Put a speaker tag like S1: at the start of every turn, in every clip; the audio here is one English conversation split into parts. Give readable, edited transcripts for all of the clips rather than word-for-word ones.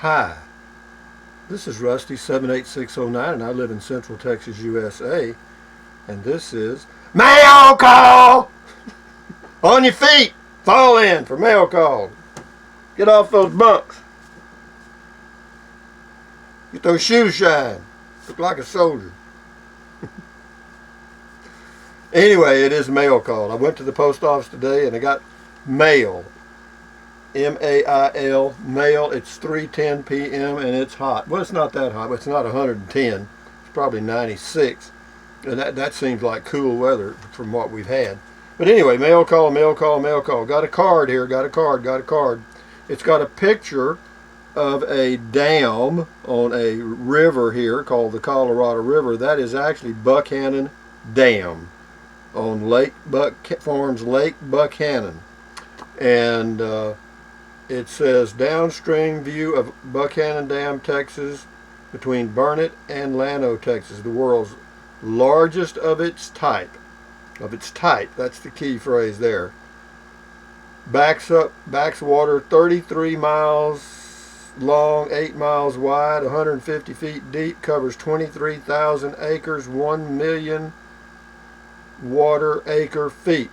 S1: Hi, this is Rusty 78609 and I live in Central Texas, USA. And this is Mail Call! On your feet! Fall in for mail call. Get off those bunks. Get those shoes shine. Look like a soldier. Anyway, it is mail call. I went to the post office today and I got mail. M-A-I-L, mail. It's 3:10 p.m. and it's hot. Well, it's not that hot. It's not 110. It's probably 96. And that seems like cool weather from what we've had. But anyway, mail call, mail call, mail call. Got a card here. Got a card. It's got a picture of a dam on a river here called the Colorado River. That is actually Buckhannon Dam on Farms Lake Buckhannon. And it says downstream view of Buckhannon Dam, Texas, between Burnett and Llano, Texas, the world's largest of its type. That's the key phrase there. Backs water 33 miles long, 8 miles wide, 150 feet deep, covers 23,000 acres, 1 million water acre feet.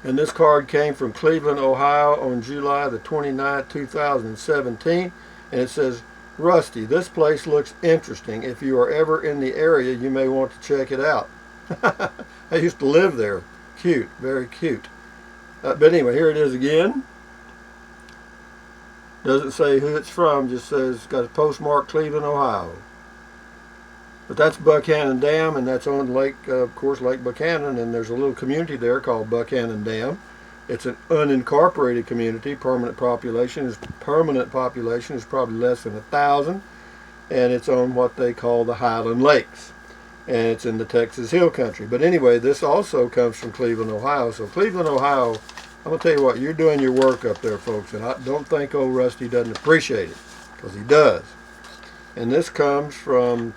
S1: And this card came from Cleveland, Ohio on July the 29th, 2017. And it says, Rusty, this place looks interesting. If you are ever in the area, you may want to check it out. I used to live there. Cute, very cute. But anyway, here it is again. Doesn't say who it's from, just says it's got a postmark Cleveland, Ohio. But that's Buckhannon Dam, and that's on Lake, of course, Lake Buckhannon, and there's a little community there called Buckhannon Dam. It's an unincorporated community. Permanent population is probably less than 1,000, and it's on what they call the Highland Lakes, and it's in the Texas Hill Country. But anyway, this also comes from Cleveland, Ohio. So Cleveland, Ohio, I'm gonna tell you what, you're doing your work up there, folks, and I don't think old Rusty doesn't appreciate it, because he does. And this comes from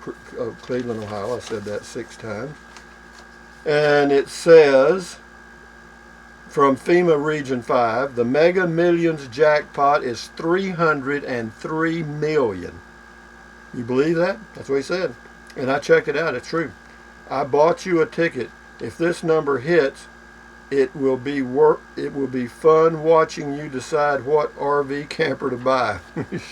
S1: Cleveland, Ohio. I said that 6 times. And it says, from FEMA Region 5, the Mega Millions jackpot is $303 million. You believe that? That's what he said. And I checked it out. It's true. I bought you a ticket. If this number hits, it will be fun watching you decide what RV camper to buy.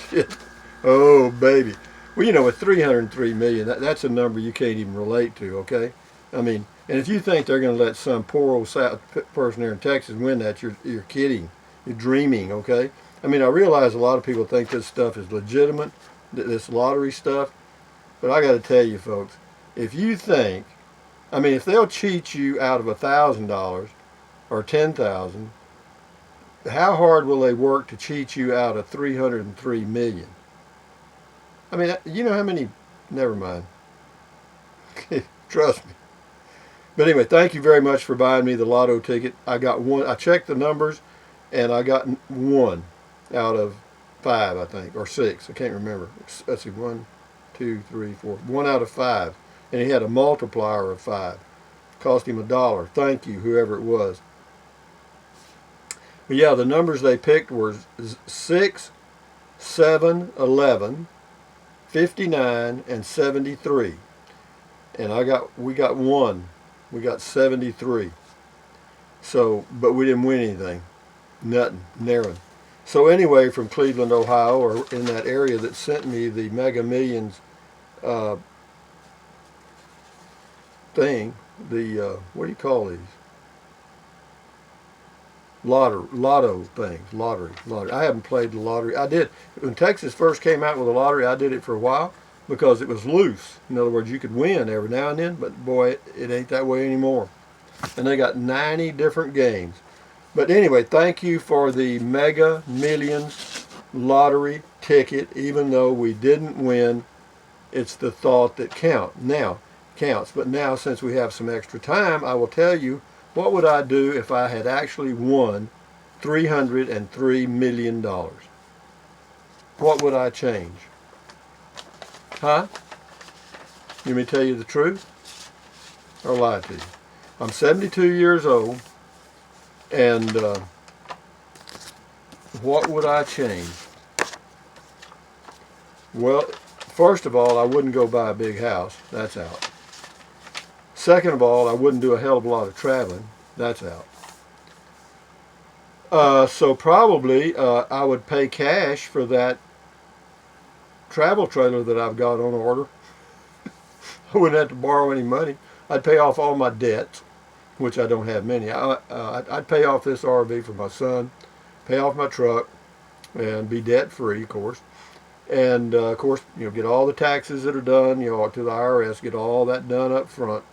S1: Shit. Oh, baby. Well, you know, with $303 million, that's a number you can't even relate to, okay? I mean, and if you think they're going to let some poor old person there in Texas win that, you're kidding. You're dreaming, okay? I mean, I realize a lot of people think this stuff is legitimate, this lottery stuff, but I got to tell you, folks, if you think, I mean, if they'll cheat you out of $1,000 or $10,000, how hard will they work to cheat you out of $303 million? I mean, you know how many, never mind. Trust me. But anyway, thank you very much for buying me the lotto ticket. I got one. I checked the numbers, and I got 1 out of 5, I think, or 6. I can't remember. Let's see, 1, 2, 3, 4. 1 out of 5. And he had a multiplier of 5. Cost him $1. Thank you, whoever it was. But yeah, the numbers they picked were 6, 7, 11, 59, and 73. And we got 1. We got 73. So, but we didn't win anything. Nothing. Narrow. So anyway, from Cleveland, Ohio, or in that area that sent me the Mega Millions thing, the, what do you call these? Lotto things. Lottery. I haven't played the lottery. I did. When Texas first came out with the lottery, I did it for a while because it was loose. In other words, you could win every now and then, but boy, it ain't that way anymore. And they got 90 different games. But anyway, thank you for the Mega Millions lottery ticket. Even though we didn't win, it's the thought that counts. But now, since we have some extra time, I will tell you, what would I do if I had actually won $303 million? What would I change? Huh? You want me to tell you the truth? Or lie to you? I'm 72 years old, and what would I change? Well, first of all, I wouldn't go buy a big house. That's out. Second of all, I wouldn't do a hell of a lot of traveling. That's out. So probably I would pay cash for that travel trailer that I've got on order. I wouldn't have to borrow any money. I'd pay off all my debts, which I don't have many. I'd pay off this RV for my son, pay off my truck, and be debt free, of course. And of course, get all the taxes that are done, to the IRS, get all that done up front.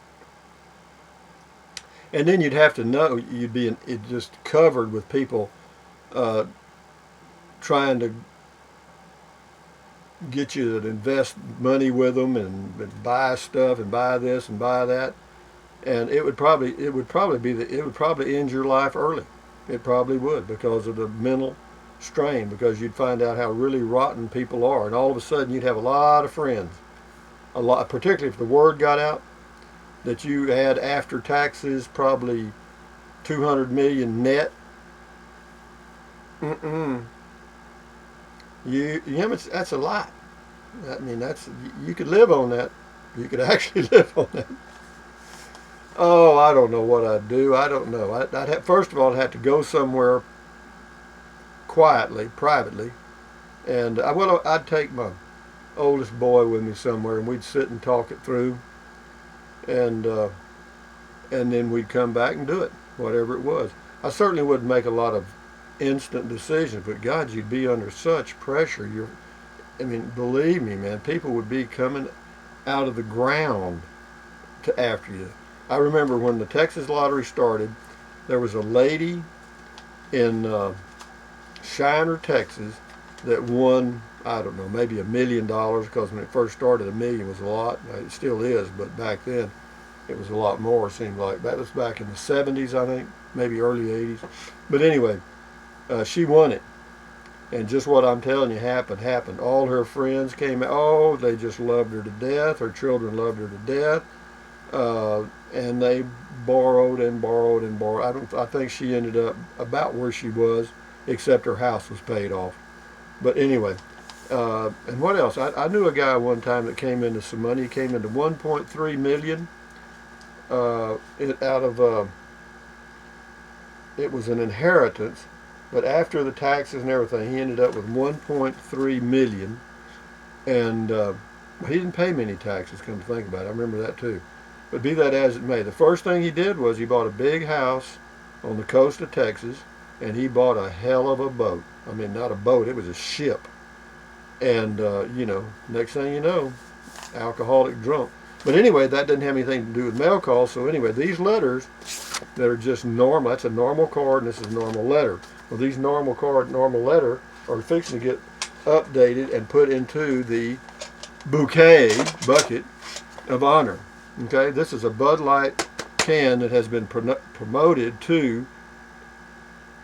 S1: And then you'd have to know, you'd be just covered with people trying to get you to invest money with them and buy stuff and buy this and buy that, and it would probably end your life early. It probably would, because of the mental strain, because you'd find out how really rotten people are, and all of a sudden you'd have a lot of friends, particularly if the word got out that you had after taxes probably 200 million net. That's a lot. I mean, you could live on that. You could actually live on that. Oh, I don't know what I'd do. I don't know. First of all, I'd have to go somewhere quietly, privately, and I'd take my oldest boy with me somewhere, and we'd sit and talk it through, and then we'd come back and do it, whatever it was. I certainly wouldn't make a lot of instant decisions, but God, you'd be under such pressure. Believe me, man, people would be coming out of the ground after you. I remember when the Texas lottery started, there was a lady in Shiner, Texas, that won, I don't know, maybe $1 million, because when it first started, $1 million was a lot. It still is, but back then it was a lot more, it seemed like. That was back in the 70s, I think, maybe early 80s. But anyway, she won it. And just what I'm telling you happened. All her friends came out. Oh, they just loved her to death. Her children loved her to death. And they borrowed and borrowed and borrowed. I think she ended up about where she was, except her house was paid off. But anyway, and what else? I knew a guy one time that came into some money. He came into 1.3 million out of it was an inheritance. But after the taxes and everything, he ended up with 1.3 million, and he didn't pay many taxes, come to think about it. I remember that too. But be that as it may, the first thing he did was he bought a big house on the coast of Texas, and he bought a hell of a boat. I mean, not a boat, it was a ship. And, next thing you know, alcoholic drunk. But anyway, that didn't have anything to do with mail calls. So anyway, these letters that are just normal, that's a normal card, and this is a normal letter. Well, these normal card, normal letter are fixing to get updated and put into the bucket of honor. Okay, this is a Bud Light can that has been promoted to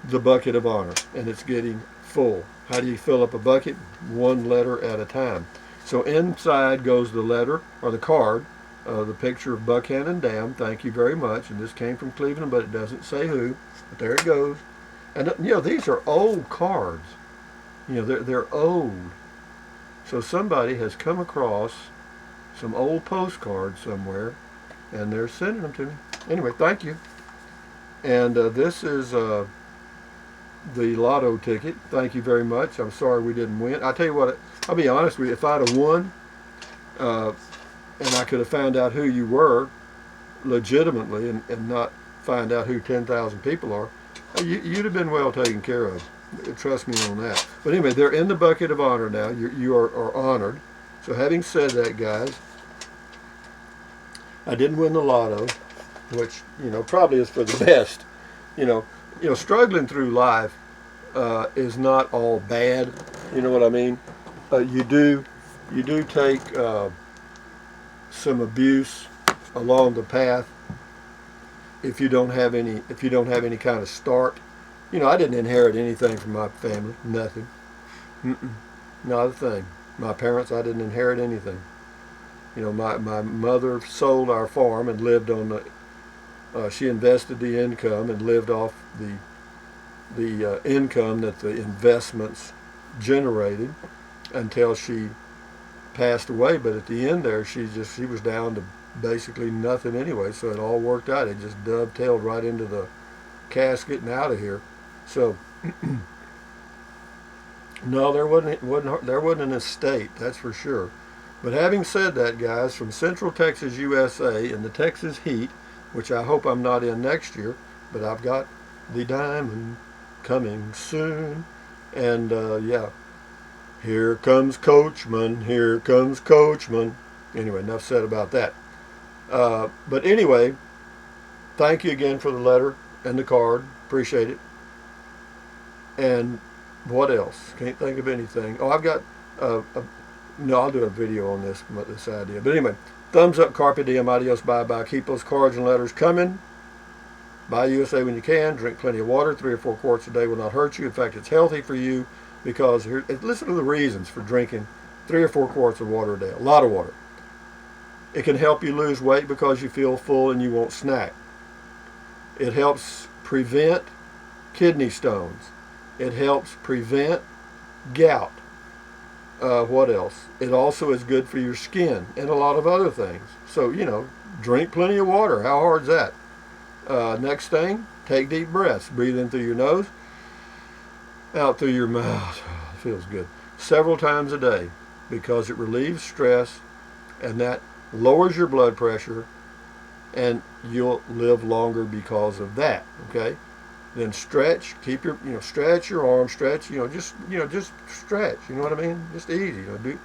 S1: the bucket of honor, and it's getting full. How do you fill up a bucket? One letter at a time. So inside goes the letter, or the card, the picture of Buckhannon Dam. Thank you very much. And this came from Cleveland, but it doesn't say who. But there it goes. And these are old cards. They're old. So somebody has come across some old postcards somewhere, and they're sending them to me. Anyway, thank you. And this is the lotto ticket. Thank you very much. I'm sorry we didn't win. I'll tell you what, I'll be honest with you. If I'd have won, and I could have found out who you were legitimately, and not find out who 10,000 people are, you'd have been well taken care of. Trust me on that. But anyway, they're in the bucket of honor now. You are honored. So having said that, guys, I didn't win the lotto, which probably is for the best. Struggling through life is not all bad. You know what I mean? You do take some abuse along the path if you don't have any kind of start. I didn't inherit anything from my family, nothing. Not a thing. My parents, I didn't inherit anything. My mother sold our farm and lived on she invested the income and lived off the income that the investments generated until she passed away, but at the end there, she was down to basically nothing anyway. So it all worked out. It just dovetailed right into the casket and out of here. So no, there wasn't an estate, that's for sure. But having said that, guys, from Central Texas, USA, in the Texas heat, which I hope I'm not in next year, but I've got the Diamond coming soon, and yeah, here comes Coachman, here comes Coachman. Anyway, enough said about that. But anyway, thank you again for the letter and the card. Appreciate it. And what else? Can't think of anything. Oh, I've got no, I'll do a video on this idea. But anyway, thumbs up, carpe diem, adios, bye-bye. Keep those cards and letters coming. Buy USA when you can. Drink plenty of water. 3 or 4 quarts a day will not hurt you. In fact, it's healthy for you because listen to the reasons for drinking 3 or 4 quarts of water a day. A lot of water. It can help you lose weight because you feel full and you won't snack. It helps prevent kidney stones. It helps prevent gout. What else? It also is good for your skin and a lot of other things. So, you know, drink plenty of water. How hard's that? Next thing, take deep breaths. Breathe in through your nose, out through your mouth. It feels good. Several times a day because it relieves stress and that lowers your blood pressure and you'll live longer because of that. Okay? Then stretch, keep your, stretch your arms, stretch, just stretch, you know what I mean? Just easy, do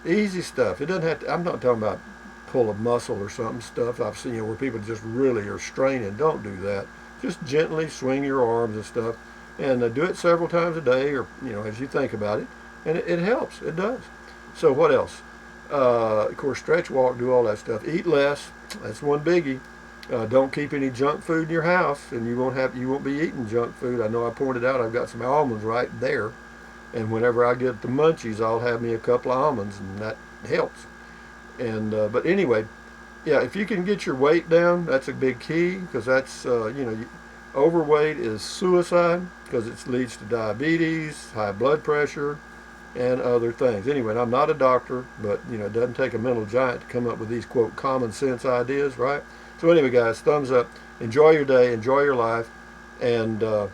S1: easy stuff. It doesn't have to, I'm not talking about pull a muscle or something stuff I've seen, where people just really are straining. Don't do that. Just gently swing your arms and stuff, and do it several times a day, or, as you think about it, and it helps. It does. So what else? Of course, stretch, walk, do all that stuff. Eat less. That's one biggie. Don't keep any junk food in your house, and you won't be eating junk food. I know I pointed out I've got some almonds right there, and whenever I get the munchies, I'll have me a couple of almonds, and that helps. And but anyway, yeah, if you can get your weight down, that's a big key, because that's overweight is suicide, because it leads to diabetes, high blood pressure, and other things. Anyway, I'm not a doctor, but it doesn't take a mental giant to come up with these quote common sense ideas, right? So anyway, guys, thumbs up. Enjoy your day. Enjoy your life. And I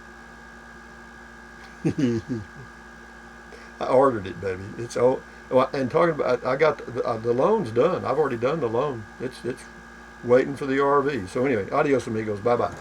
S1: ordered it, baby. It's all. And talking about, I got the loan's done. I've already done the loan. It's waiting for the RV. So anyway, adios amigos. Bye bye.